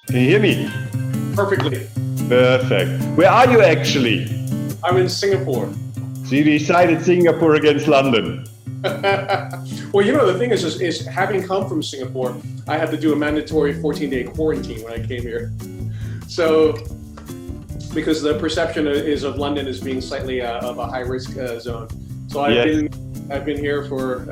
Can you hear me? Perfectly. Perfect. Where are you actually? I'm in Singapore. So you decided Singapore against London. Well, the thing is having come from Singapore, I had to do a mandatory 14-day quarantine when I came here. So, because the perception is of London as being slightly of a high risk zone. So Yes. I've been here for,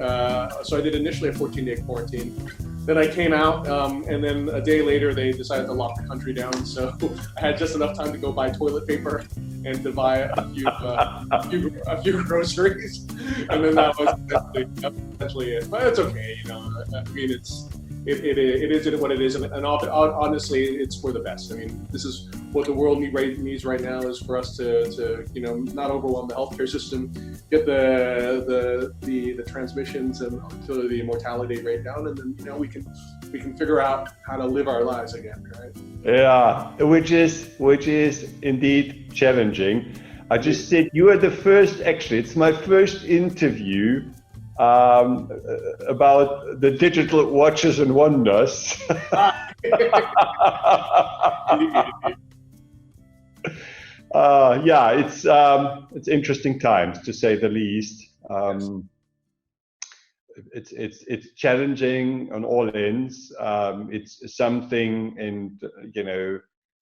so I did initially a 14-day quarantine. Then I came out, and then a day later they decided to lock the country down. So I had just enough time to go buy toilet paper and to buy a few groceries, and then that was essentially it. But it's okay, I mean, it is what it is, and honestly, it's for the best. I mean, this is what the world needs right now, is for us to not overwhelm the healthcare system, get the transmissions and the mortality rate down, and then we can figure out how to live our lives again, right? Yeah, which is indeed challenging. I just said you are the first. Actually, it's my first interview about the digital watches and wonders. Yeah, it's interesting times, to say the least. It's challenging on all ends. It's something, and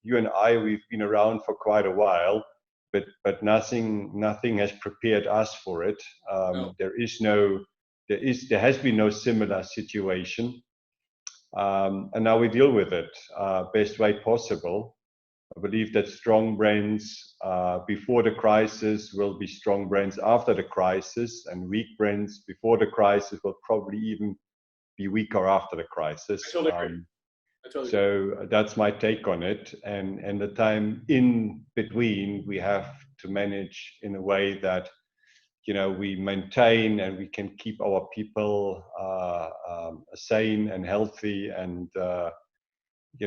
you and I, we've been around for quite a while, but nothing has prepared us for it. No. There has been no similar situation, and now we deal with it best way possible. I believe that strong brands before the crisis will be strong brands after the crisis, and weak brands before the crisis will probably even be weaker after the crisis. I totally agree. So that's my take on it. And the time in between, we have to manage in a way that we maintain and we can keep our people sane and healthy, and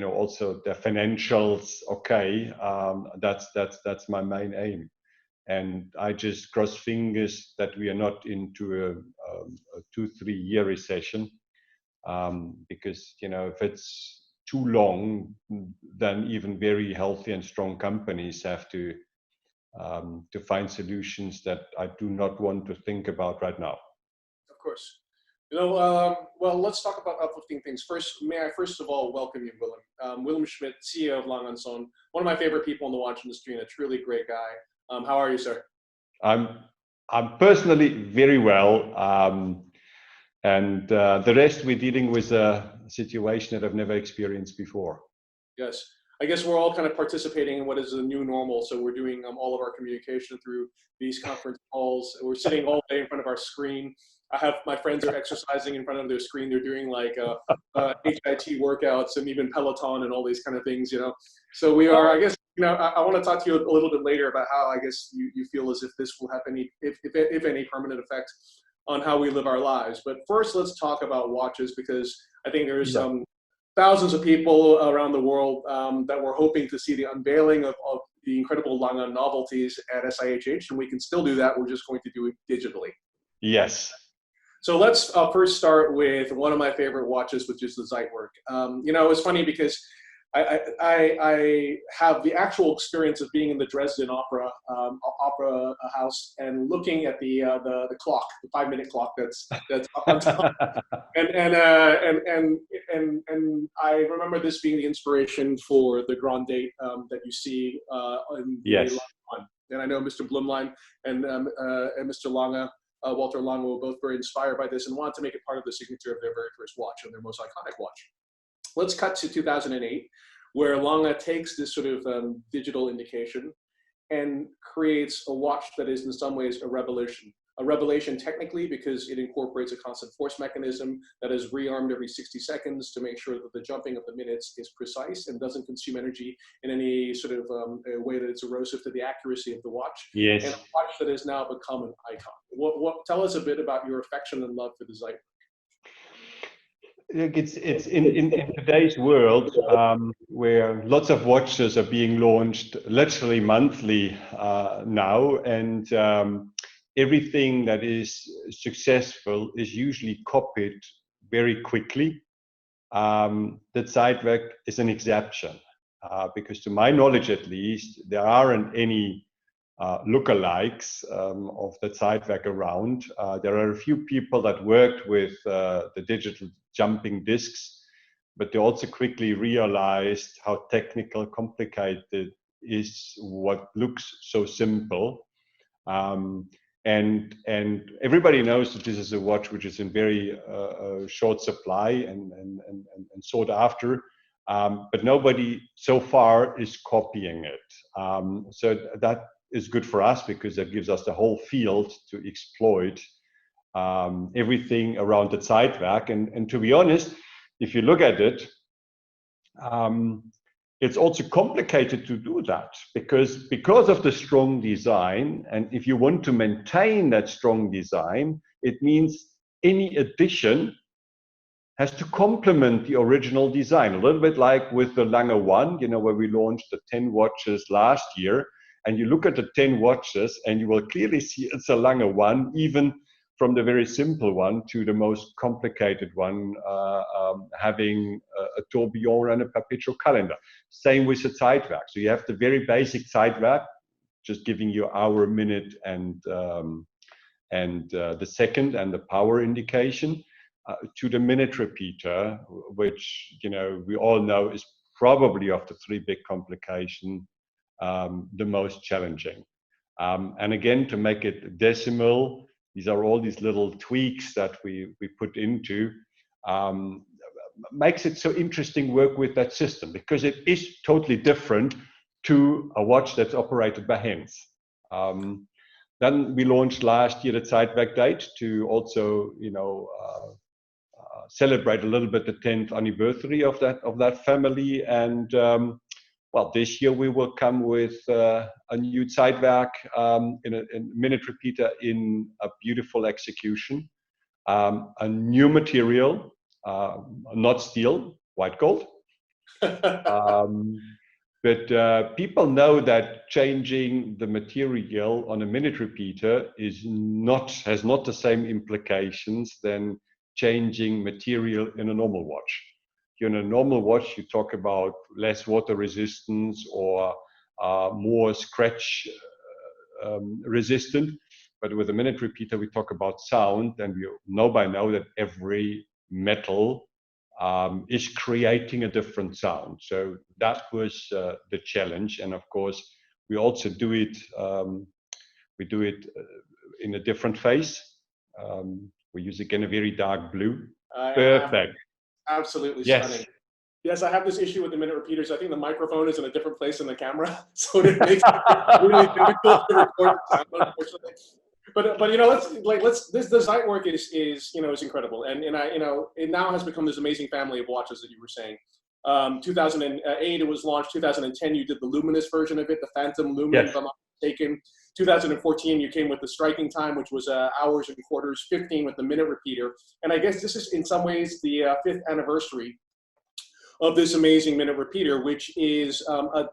also the financials okay. That's my main aim, and I just cross fingers that we are not into a 2-3 year recession, because if it's too long, then even very healthy and strong companies have to find solutions that I do not want to think about right now. Of course. Well, let's talk about uplifting things. First, may I first of all welcome you, Willem. Wilhelm Schmid, CEO of Lange Söhne, one of my favorite people in the watch industry and a truly great guy. How are you, sir? I'm personally very well, and the rest, we're dealing with a situation that I've never experienced before. Yes. I guess we're all kind of participating in what is the new normal. So we're doing all of our communication through these conference calls. We're sitting all day in front of our screen. I have my friends are exercising in front of their screen. They're doing like HIIT workouts and even Peloton and all these kind of things, So we are, I guess, I want to talk to you a little bit later about how I guess you feel as if this will have any, if any permanent effect on how we live our lives. But first, let's talk about watches, because I think there's thousands of people around the world that were hoping to see the unveiling of the incredible Lange novelties at SIHH, and we can still do that. We're just going to do it digitally. Yes. So let's first start with one of my favorite watches, which is the Zeitwerk. It's funny because I have the actual experience of being in the Dresden Opera House and looking at the clock, the 5-minute clock that's up on top. And I remember this being the inspiration for the Grand Date that you see in the Yes. one. And I know Mr. Blumlein and Mr. Lange, Walter Lange, were both very inspired by this and wanted to make it part of the signature of their very first watch and their most iconic watch. Let's cut to 2008, where Lange takes this sort of digital indication and creates a watch that is in some ways a revelation. A revelation technically because it incorporates a constant force mechanism that is rearmed every 60 seconds to make sure that the jumping of the minutes is precise and doesn't consume energy in any sort of way that it's erosive to the accuracy of the watch. Yes. And a watch that has now become an icon. Tell us a bit about your affection and love for the Zeitwerk. Look, it's in today's world where lots of watches are being launched literally monthly now, and everything that is successful is usually copied very quickly. the Zeitwerk is an exception, because to my knowledge at least, there aren't any lookalikes of the Zeitwerk around. There are a few people that worked with the digital jumping discs, but they also quickly realized how technical, complicated is what looks so simple. And everybody knows that this is a watch which is in very short supply and sought after, but nobody so far is copying it. So that is good for us because that gives us the whole field to exploit everything around the Zeitwerk. And to be honest, if you look at it, it's also complicated to do that because of the strong design. And if you want to maintain that strong design, it means any addition has to complement the original design. A little bit like with the Lange 1, you know, where we launched the 10 watches last year. And you look at the 10 watches and you will clearly see it's a Lange 1, even from the very simple one to the most complicated one, having a tourbillon and a perpetual calendar. Same with the Zeitwerk. So you have the very basic Zeitwerk, just giving you hour, minute, and the second and the power indication, to the minute repeater, which, you know, we all know is probably of the three big complications the most challenging. And again, to make it decimal, these are all these little tweaks that we put into, makes it so interesting work with that system because it is totally different to a watch that's operated by hands. Then we launched last year the Zeitwerk date to also, you know, celebrate a little bit the 10th anniversary of that family. And well, this year we will come with a new Zeitwerk in a minute repeater in a beautiful execution, a new material, not steel, white gold. But people know that changing the material on a minute repeater has not the same implications than changing material in a normal watch. In a normal watch, you talk about less water resistance or more scratch resistant. But with a minute repeater, we talk about sound, and we know by now that every metal is creating a different sound. So that was the challenge. And of course, we also do it. We do it in a different phase. We use again a very dark blue. Perfect. Absolutely yes. Stunning. Yes, I have this issue with the minute repeaters. I think the microphone is in a different place in the camera, so it makes it really difficult to record the sound, unfortunately. But you know, the Zeitwerk is you know, is incredible, and you know, it now has become this amazing family of watches that you were saying. 2008 it was launched. 2010 you did the luminous version of it, the Phantom Lumen, if I'm not mistaken. 2014 you came with the striking time, which was hours and quarters. 15 with the minute repeater, and I guess this is in some ways the 5th anniversary of this amazing minute repeater, which is,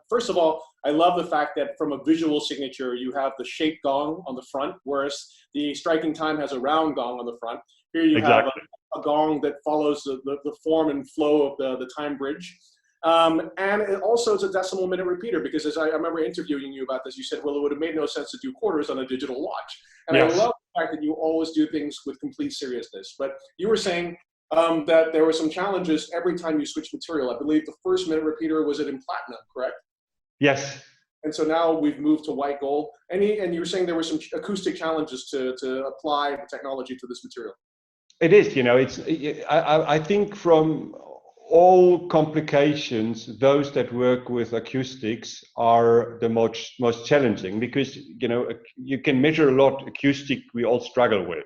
first of all, I love the fact that from a visual signature, you have the shaped gong on the front, whereas the striking time has a round gong on the front. Here you have a gong that follows the form and flow of the time bridge. And it also is a decimal minute repeater, because as I remember interviewing you about this, you said, well, it would have made no sense to do quarters on a digital watch. And I love the fact that you always do things with complete seriousness. But you were saying, that there were some challenges every time you switch material. I believe the first minute repeater was it in platinum, correct? Yes. And so now we've moved to white gold. And you were saying there were some acoustic challenges to apply the technology to this material. It is, you know, I think from all complications, those that work with acoustics are the most challenging, because, you know, you can measure a lot acoustic we all struggle with.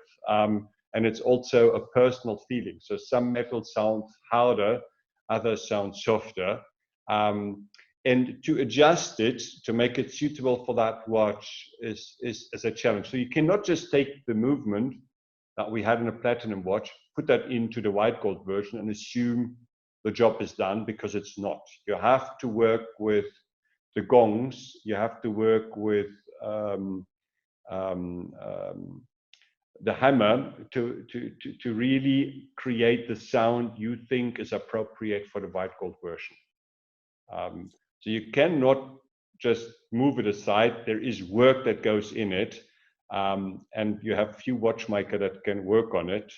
And it's also a personal feeling. So some metals sound harder, others sound softer. And to adjust it, to make it suitable for that watch is a challenge. So you cannot just take the movement that we had in a platinum watch, put that into the white gold version and assume the job is done, because it's not. You have to work with the gongs, you have to work with the hammer to really create the sound you think is appropriate for the white gold version. So you cannot just move it aside. There is work that goes in it, and you have few watchmakers that can work on it.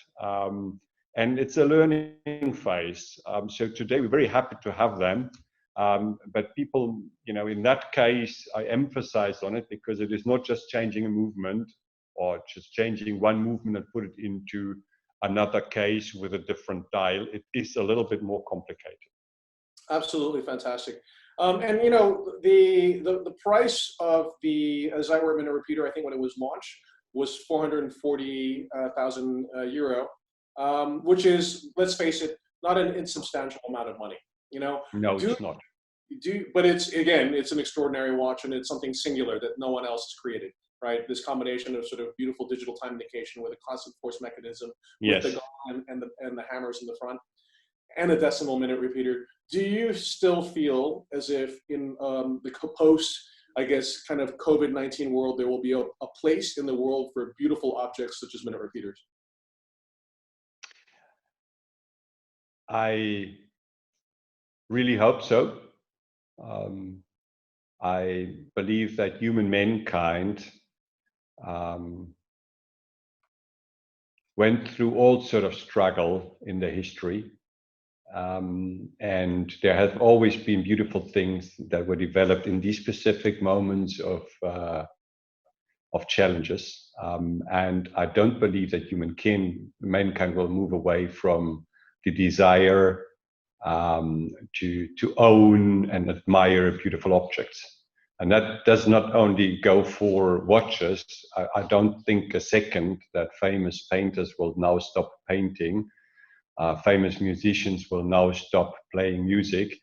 And it's a learning phase. So today we're very happy to have them. But people, in that case, I emphasize on it because it is not just changing a movement or just changing one movement and put it into another case with a different dial. It is a little bit more complicated. Absolutely fantastic. And the price of the Zeitwerk minute repeater, I think when it was launched, was 440,000 euro, which is, let's face it, not an insubstantial amount of money. No, it's not. But it's an extraordinary watch, and it's something singular that no one else has created. Right, this combination of sort of beautiful digital time indication with a constant force mechanism, yes, with the gong and the hammers in the front, and a decimal minute repeater. Do you still feel as if in the post, I guess, kind of COVID-19 world, there will be a place in the world for beautiful objects such as minute repeaters? I really hope so. I believe that human mankind went through all sort of struggle in their history. And there have always been beautiful things that were developed in these specific moments of challenges. And I don't believe that mankind will move away from the desire to own and admire beautiful objects. And that does not only go for watches. I don't think a second that famous painters will now stop painting. Famous musicians will now stop playing music.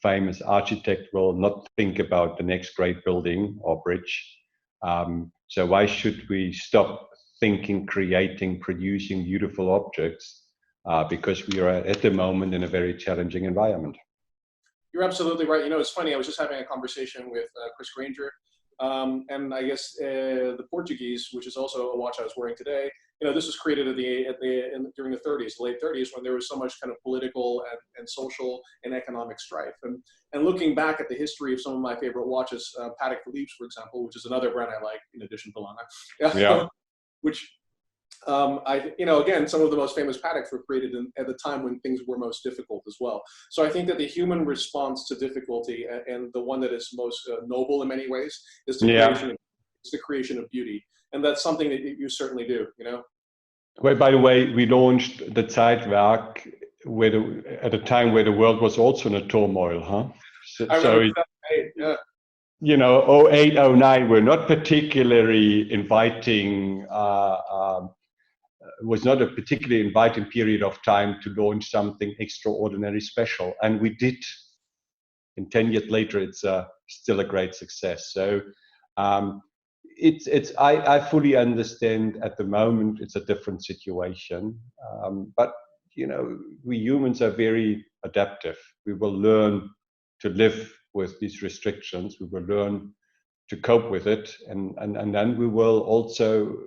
Famous architect will not think about the next great building or bridge. So why should we stop thinking, creating, producing beautiful objects? Because we are at the moment in a very challenging environment. You're absolutely right. It's funny. I was just having a conversation with Chris Granger, and I guess the Portuguese, which is also a watch I was wearing today. This was created during the 30s, the late 30s, when there was so much kind of political and social and economic strife. And looking back at the history of some of my favorite watches, Patek Philippe's, for example, which is another brand I like in addition to Lange, yeah. which again, some of the most famous Pateks were created at the time when things were most difficult as well. So I think that the human response to difficulty, and the one that is most noble in many ways, is the creation of beauty. And that's something that you certainly do, Well, by the way, we launched the Zeitwerk at a time where the world was also in a turmoil, huh? I remember that. Yeah. 08, 09 were not particularly inviting, was not a particularly inviting period of time to launch something extraordinary special. And we did. And 10 years later, it's still a great success. So I fully understand at the moment it's a different situation. But, we humans are very adaptive. We will learn to live with these restrictions. We will learn to cope with it. And then we will also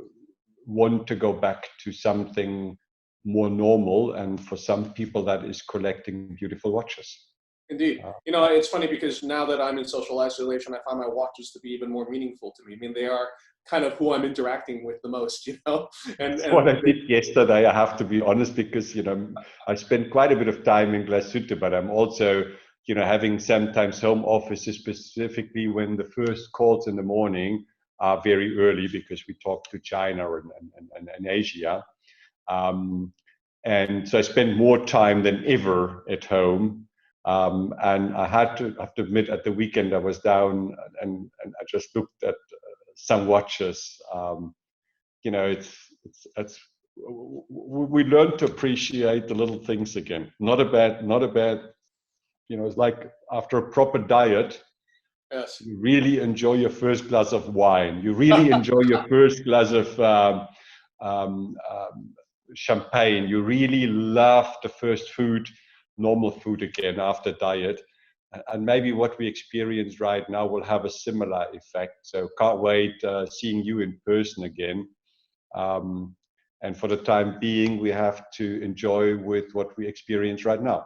want to go back to something more normal. And for some people, that is collecting beautiful watches. Indeed. It's funny because now that I'm in social isolation, I find my watches to be even more meaningful to me. I mean, they are kind of who I'm interacting with the most, And what I did yesterday, I have to be honest, because, I spent quite a bit of time in Glashütte, but I'm also, having sometimes home offices, specifically when the first calls in the morning are very early because we talk to China and Asia. And so I spend more time than ever at home. And I have to admit, at the weekend I was down and I just looked at some watches. We learn to appreciate the little things again. Not a bad. It's like after a proper diet. Yes. You really enjoy your first glass of wine. You really enjoy your first glass of champagne. You really love the first normal food again after diet. And maybe what we experience right now will have a similar effect. So can't wait seeing you in person again. And for the time being, we have to enjoy with what we experience right now.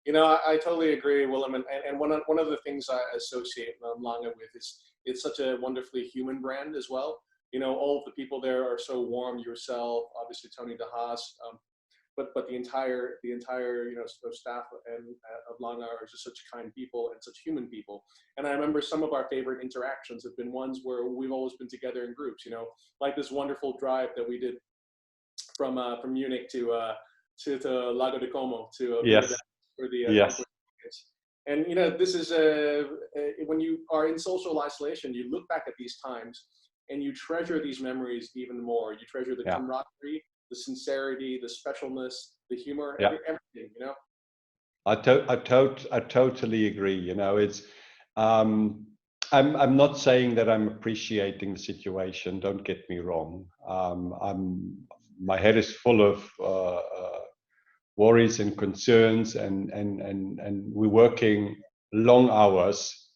You know, I totally agree, Willem. And one of the things I associate Lange with is it's such a wonderfully human brand as well. You know, all of the people there are so warm. Yourself, obviously Tony DeHaas, but the entire sort of staff and of Lange are just such kind people and such human people. And I remember some of our favorite interactions have been ones where we've always been together in groups. You know, like this wonderful drive that we did from Munich to Lago di Como to Yes. for the Yes. and you know, this is when you are in social isolation, you look back at these times and you treasure these memories even more. You treasure the camaraderie, the sincerity, the specialness, the humor, everything. You know. I totally agree. You know, it's I'm not saying that I'm appreciating the situation. Don't get me wrong. My head is full of worries and concerns, and we're working long hours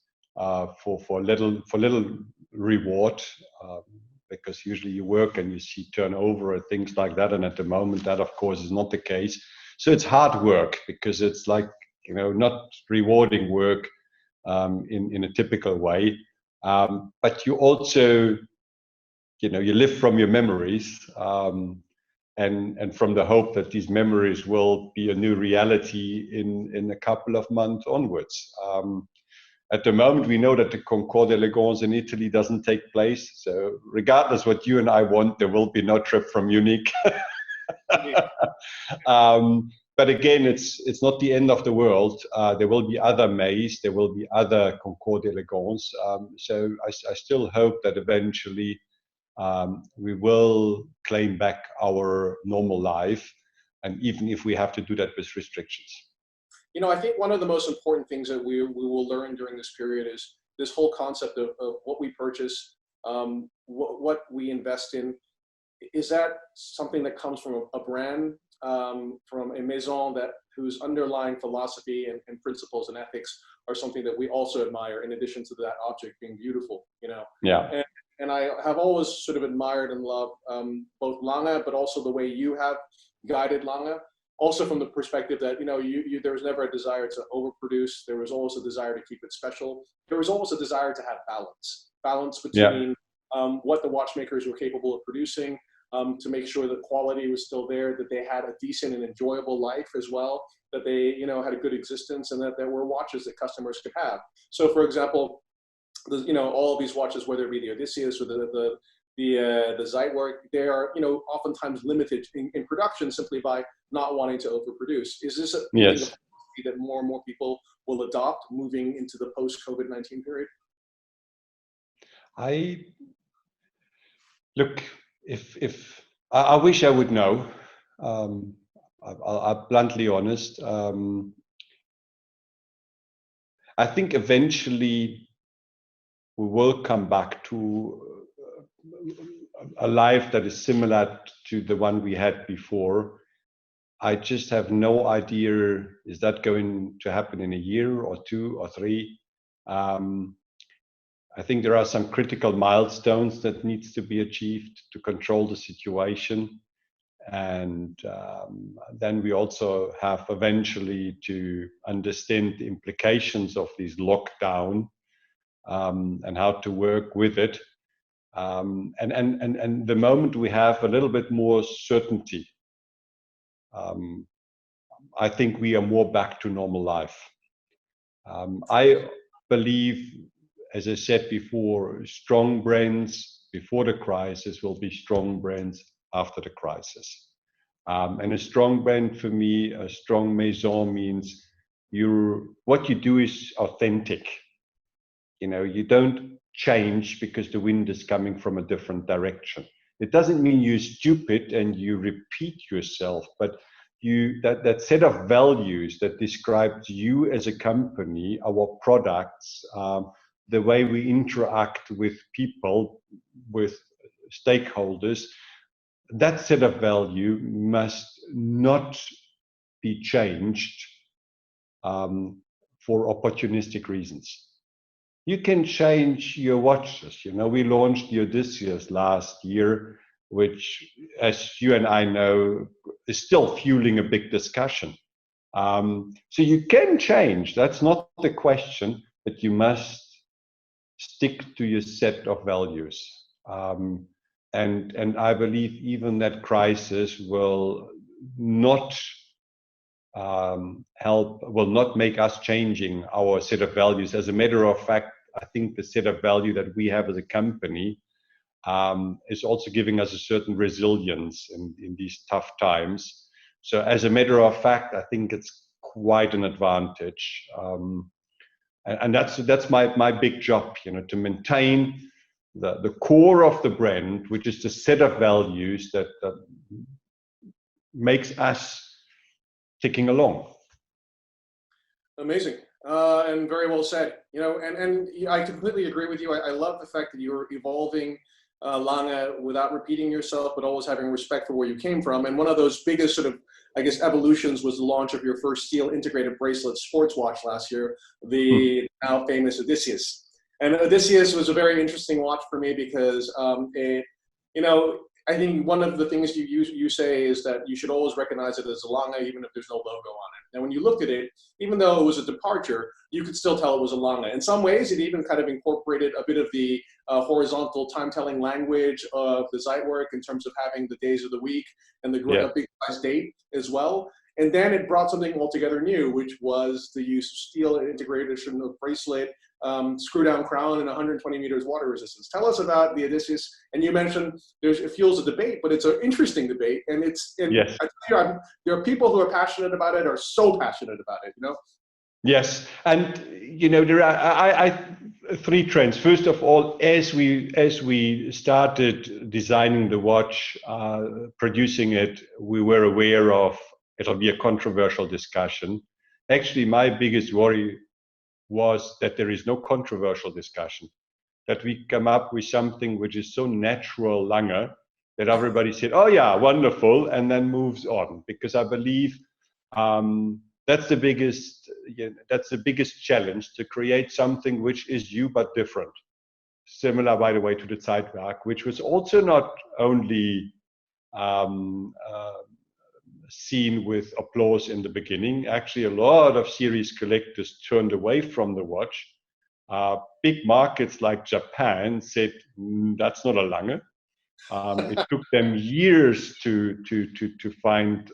for little reward, because usually you work and you see turnover and things like that, and at the moment that of course is not the case. So it's hard work, because it's like, you know, not rewarding work in a typical way, but you also, you know, you live from your memories, and from the hope that these memories will be a new reality in a couple of months onwards. At the moment, we know that the Concours d'Elegance in Italy doesn't take place. So regardless what you and I want, there will be no trip from Munich. But again, it's not the end of the world. There will be other Mays, there will be other Concours d'Elegance. So I still hope that eventually we will claim back our normal life, and even if we have to do that with restrictions. You know, I think one of the most important things that we will learn during this period is this whole concept of what we purchase, what we invest in. Is that something that comes from a brand, from a maison whose underlying philosophy and principles and ethics are something that we also admire, in addition to that object being beautiful, you know? Yeah. And I have always sort of admired and loved both Lange, but also the way you have guided Lange. Also from the perspective that, you know, there was never a desire to overproduce. There was always a desire to keep it special. There was always a desire to have balance between what the watchmakers were capable of producing, to make sure that quality was still there, that they had a decent and enjoyable life as well, that they, you know, had a good existence, and that there were watches that customers could have. So, for example, you know, all of these watches, whether it be the Odysseus or the Zeitwerk, they are, you know, oftentimes limited in production simply by not wanting to overproduce. Is this a philosophy that more and more people will adopt moving into the post-COVID-19 period? Look, if I wish I would know. I'll bluntly honest. I think eventually we will come back to a life that is similar to the one we had before. I just have no idea, is that going to happen in a year or 2 or 3? I think there are some critical milestones that needs to be achieved to control the situation. And then we also have eventually to understand the implications of this lockdown, and how to work with it. And the moment we have a little bit more certainty, I think we are more back to normal life. I believe, as I said before, strong brands before the crisis will be strong brands after the crisis. And a strong brand for me, a strong maison, means what you do is authentic. You know, you don't change because the wind is coming from a different direction. It doesn't mean you're stupid and you repeat yourself, but that set of values that describes you as a company, our products, the way we interact with people, with stakeholders, that set of value must not be changed for opportunistic reasons. You can change your watches. You know, we launched the Odysseus last year. which, as you and I know, is still fueling a big discussion. So you can change, that's not the question, but you must stick to your set of values. And I believe even that crisis will not will not make us changing our set of values. As a matter of fact, I think the set of value that we have as a company is also giving us a certain resilience in these tough times. So as a matter of fact, I think it's quite an advantage. And that's my big job, to maintain the core of the brand, which is the set of values that makes us ticking along. Amazing. And very well said. And I completely agree with you. I love the fact that you're evolving Lange without repeating yourself, but always having respect for where you came from. And one of those biggest sort of, I guess, evolutions was the launch of your first steel integrated bracelet sports watch last year, the now famous Odysseus. And Odysseus was a very interesting watch for me because I think one of the things you say is that you should always recognize it as a Lange, even if there's no logo on it. And when you looked at it, even though it was a departure, you could still tell it was a Lange. In some ways, it even kind of incorporated a bit of the horizontal time-telling language of the Zeitwerk in terms of having the days of the week and the big size date as well. And then it brought something altogether new, which was the use of steel integration of bracelet, screw-down crown, and 120 meters water resistance. Tell us about the Odysseus. And you mentioned it fuels a debate, but it's an interesting debate. And yes. There are people who are passionate about it, are so passionate about it, Yes, and there are three trends. First of all, as we started designing the watch, producing it, we were aware of it'll be a controversial discussion. Actually, my biggest worry was that there is no controversial discussion, that we come up with something which is so natural Lange that everybody said, oh yeah, wonderful, and then moves on. Because I believe that's the biggest challenge, to create something which is you but different. Similar, by the way, to the Zeitwerk, which was also not only seen with applause in the beginning. Actually, a lot of series collectors turned away from the watch. Big markets like Japan said, that's not a Lange. It took them years to find.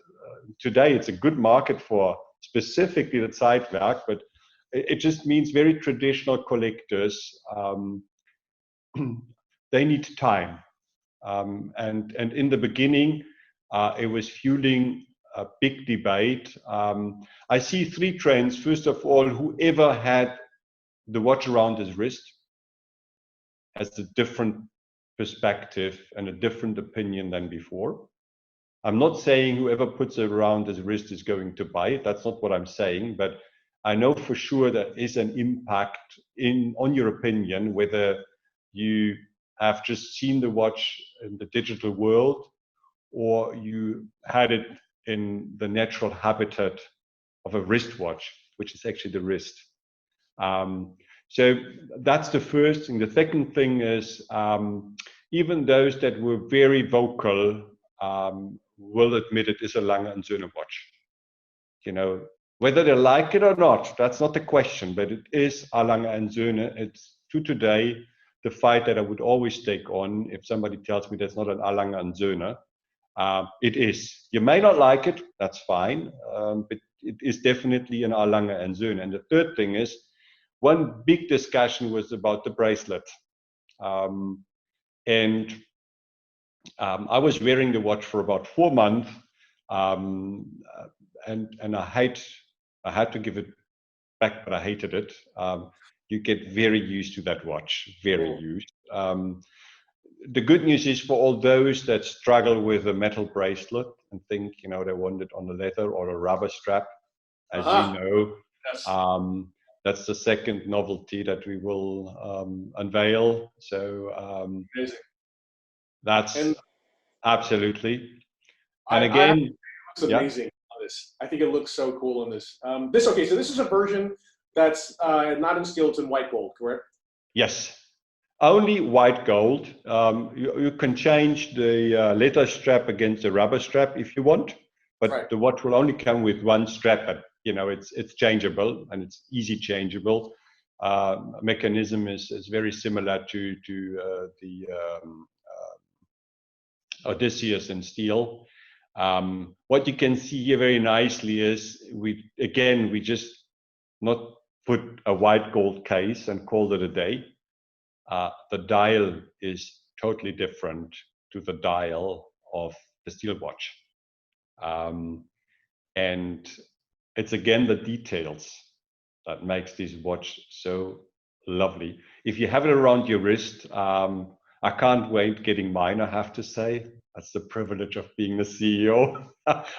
Today, it's a good market for specifically the Zeitwerk, but it just means very traditional collectors. They need time. And in the beginning, it was fueling a big debate. I see three trends. First of all, whoever had the watch around his wrist has a different perspective and a different opinion than before. I'm not saying whoever puts it around his wrist is going to buy it. That's not what I'm saying. But I know for sure there is an impact on your opinion, whether you have just seen the watch in the digital world or you had it in the natural habitat of a wristwatch, which is actually the wrist. So that's the first thing. The second thing is even those that were very vocal will admit it is a Lange Söhne watch. Whether they like it or not, that's not the question, but it is a Lange Söhne. It's to today the fight that I would always take on if somebody tells me that's not an Lange Söhne. It is. You may not like it, that's fine, but it is definitely an Lange Söhne. And the third thing is, one big discussion was about the bracelet. And I was wearing the watch for about 4 months, and I had to give it back, but I hated it. You get very used to that watch, very used. The good news is, for all those that struggle with a metal bracelet and think, they want it on the leather or a rubber strap, as you know, yes. That's the second novelty that we will unveil. So that's absolutely. And again, it looks amazing on this. I think it looks so cool on this. So this is a version that's not in steel; it's in white gold, correct? Yes. Only white gold. You can change the leather strap against the rubber strap if you want, but Right. the watch will only come with one strap. And, it's changeable and it's easy changeable. Mechanism is very similar to the Odysseus in steel. What you can see here very nicely is we just not put a white gold case and called it a day. The dial is totally different to the dial of the steel watch. And it's again the details that makes this watch so lovely. If you have it around your wrist, I can't wait getting mine, I have to say. That's the privilege of being the CEO.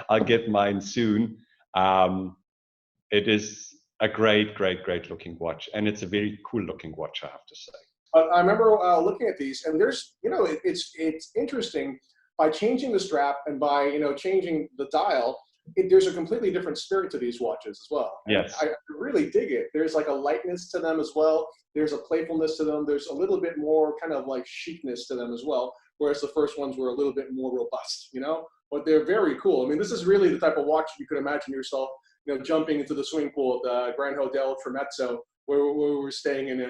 I'll get mine soon. It is a great looking watch. And it's a very cool looking watch, I have to say. I remember looking at these, and there's, it's interesting. By changing the strap and by, changing the dial, there's a completely different spirit to these watches as well. And yes. I really dig it. There's like a lightness to them as well. There's a playfulness to them. There's a little bit more kind of like chicness to them as well. Whereas the first ones were a little bit more robust, but they're very cool. I mean, this is really the type of watch you could imagine yourself, jumping into the swimming pool at the Grand Hotel Tremezzo, where we were staying in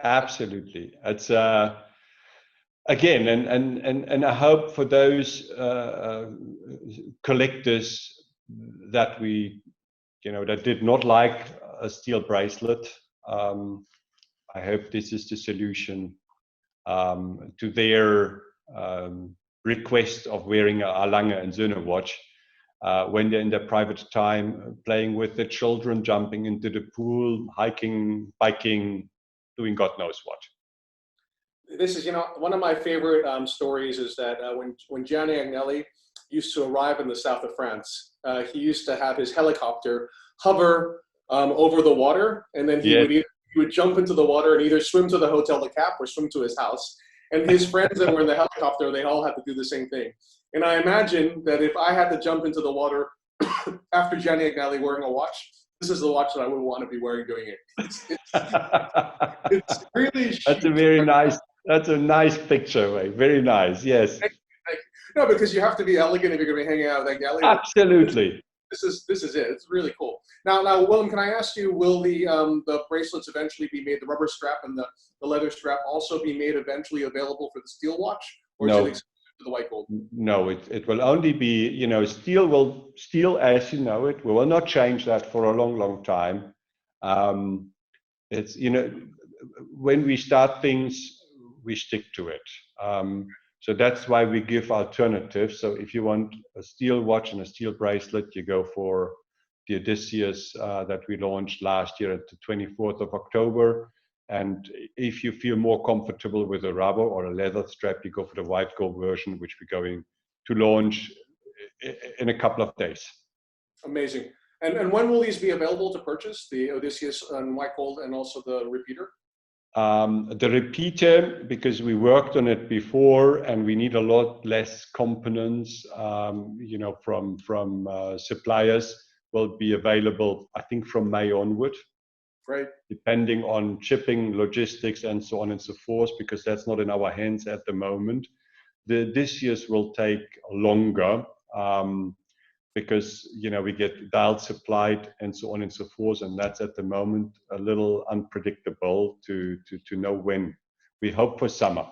Absolutely. It's again, and I hope for those collectors that that did not like a steel bracelet. I hope this is the solution to their request of wearing a Lange Söhne watch. When they're in their private time, playing with the children, jumping into the pool, hiking, biking, doing God knows what. This is, one of my favorite stories is that when Gianni Agnelli used to arrive in the south of France, he used to have his helicopter hover over the water, and then he would jump into the water and either swim to the Hotel de Cap or swim to his house. And his friends that were in the helicopter, they all had to do the same thing. And I imagine that if I had to jump into the water after Gianni Agnelli wearing a watch, this is the watch that I would want to be wearing doing it. It's really chic. That's a nice picture, right? Very nice, yes. No, because you have to be elegant if you're going to be hanging out with Agnelli. Absolutely. This is it. It's really cool. Now, Wilhelm, can I ask you, will the bracelets eventually be made, the rubber strap and the leather strap also be made eventually available for the steel watch? Or no. Is it exclusive to the white gold? No, it will only be, steel as you know it, we will not change that for a long time. It's, when we start things, we stick to it. So that's why we give alternatives. So if you want a steel watch and a steel bracelet, you go for the Odysseus that we launched last year at the 24th of October. And if you feel more comfortable with a rubber or a leather strap, you go for the white gold version, which we're going to launch in a couple of days. Amazing. And when will these be available to purchase, the Odysseus and white gold and also the repeater? The repeater, because we worked on it before and we need a lot less components, from suppliers, will be available, I think, from May onward. Right. Depending on shipping, logistics, and so on and so forth, because that's not in our hands at the moment. This year's will take longer because we get dial supplied and so on and so forth, and that's at the moment a little unpredictable to know when. We hope for summer.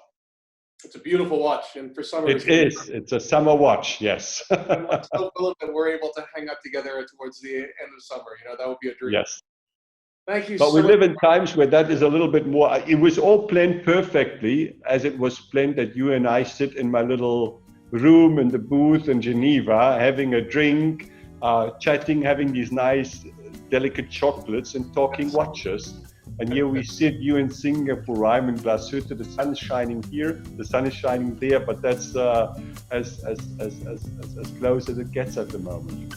It's a beautiful watch, and for summer it's a summer watch, yes. I'm so Philip that we're able to hang out together towards the end of summer. That would be a dream. Yes. Thank you. But we live in times where that is a little bit more. It was all planned perfectly, as it was planned that you and I sit in my little room in the booth in Geneva, having a drink, chatting, having these nice, delicate chocolates, and talking watches. And here we sit, you in Singapore, I'm in Glashütte. The sun is shining here, the sun is shining there, but that's as close as it gets at the moment.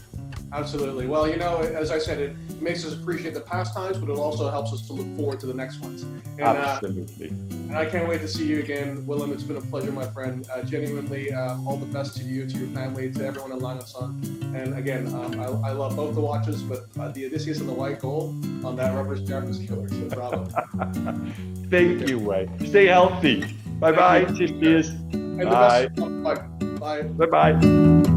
Absolutely. Well, you know, as I said, it makes us appreciate the past times, but it also helps us to look forward to the next ones. And, Absolutely. And I can't wait to see you again, Willem. It's been a pleasure, my friend. Genuinely, all the best to you, to your family, to everyone in Lange Söhne. And again, I love both the watches, but the Odysseus and the Wei Koh on that rubber strap is killer. So bravo. Thank you, Wei. Stay healthy. Bye-bye. Cheers. And the best. Bye. Bye. Bye-bye.